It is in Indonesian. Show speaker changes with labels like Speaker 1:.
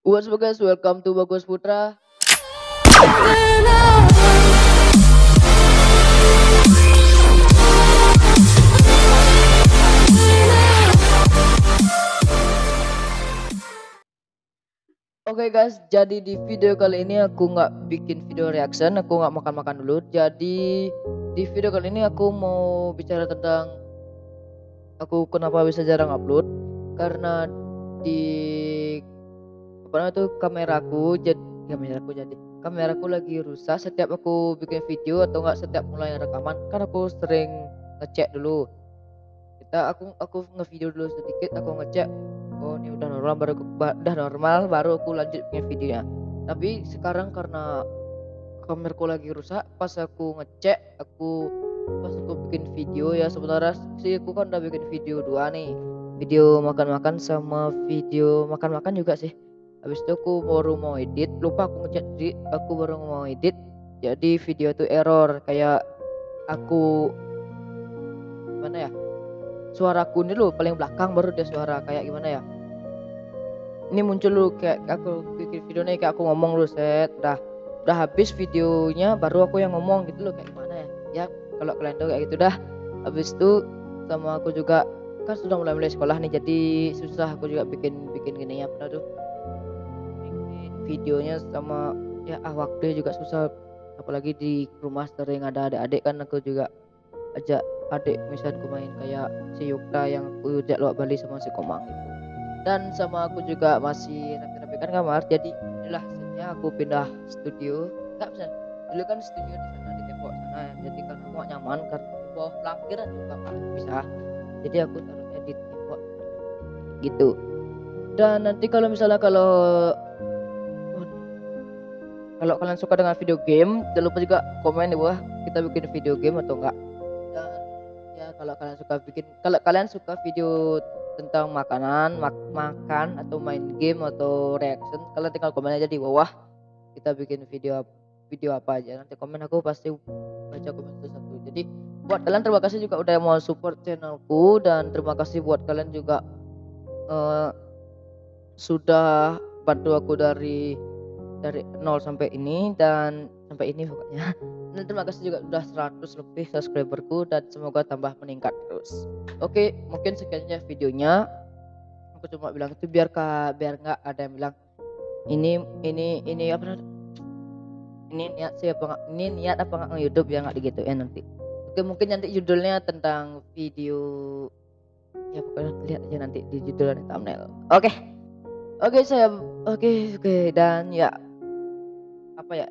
Speaker 1: What's up guys, welcome to Bagus Putra. Oke guys, jadi di video kali ini aku nggak bikin video reaction, aku nggak makan-makan dulu. Jadi di video kali ini aku mau bicara tentang aku kenapa bisa jarang upload. Karena di apa namanya tuh kameraku lagi rusak. Setiap aku bikin video atau enggak setiap mulai rekaman kan aku sering ngecek dulu. Aku ngevideo dulu sedikit, aku ngecek oh ini udah normal baru aku lanjut bikin videonya. Tapi sekarang karena kameraku lagi rusak, pas aku bikin video ya, sebenarnya sih aku kan udah bikin video dua nih, video makan-makan sama video makan-makan juga sih. Habis itu aku baru mau edit, lupa aku ngecek, jadi aku baru mau edit, jadi video tuh error kayak aku gimana ya, suaraku ini loh paling belakang baru dia suara kayak gimana ya, ini muncul dulu kayak aku bikin video nih, kayak aku ngomong dulu set udah habis videonya baru aku yang ngomong gitu loh, kayak gimana ya kalau kalian tahu kayak gitu dah. Habis itu sama aku juga kan sudah mulai sekolah nih, jadi susah aku juga bikin gini apa tuh, bikin videonya sama ya waktunya juga susah, apalagi di rumah sering ada adik-adik kan, aku juga ajak adik misalnya main kayak si Yukta yang aku ajak luar Bali sama si Komang gitu. Dan sama aku juga masih rapi-rapikan kamar, jadi inilah saatnya aku pindah studio. Enggak bisa, dulu kan studio di sana di tembok sana ya, jadi kan aku gak nyaman karena di bawah langkiran juga nggak bisa, jadi aku taruhnya di tembok gitu. Dan nanti kalau misalnya kalau kalian suka dengan video game, jangan lupa juga komen di bawah kita bikin video game atau enggak. Dan ya kalau kalian suka video tentang makanan, makan atau main game atau reaction, kalian tinggal komen aja di bawah, kita bikin video apa aja, nanti komen aku pasti baca komen satu-satu. Jadi buat kalian terima kasih juga udah mau support channelku, dan terima kasih buat kalian juga sudah bantu aku dari 0 sampai ini dan sampai ini pokoknya. Dan terima kasih juga udah 100 lebih subscriberku, dan semoga tambah meningkat terus. Oke, mungkin sekiannya videonya. Aku cuma bilang itu biar nggak ada yang bilang ini apa, ini niat apa nggak nge-YouTube, ya nggak digituin nanti. Oke, mungkin nanti judulnya tentang video ya, pokoknya lihat aja nanti di judul dan thumbnail. Oke, dan ya apa ya,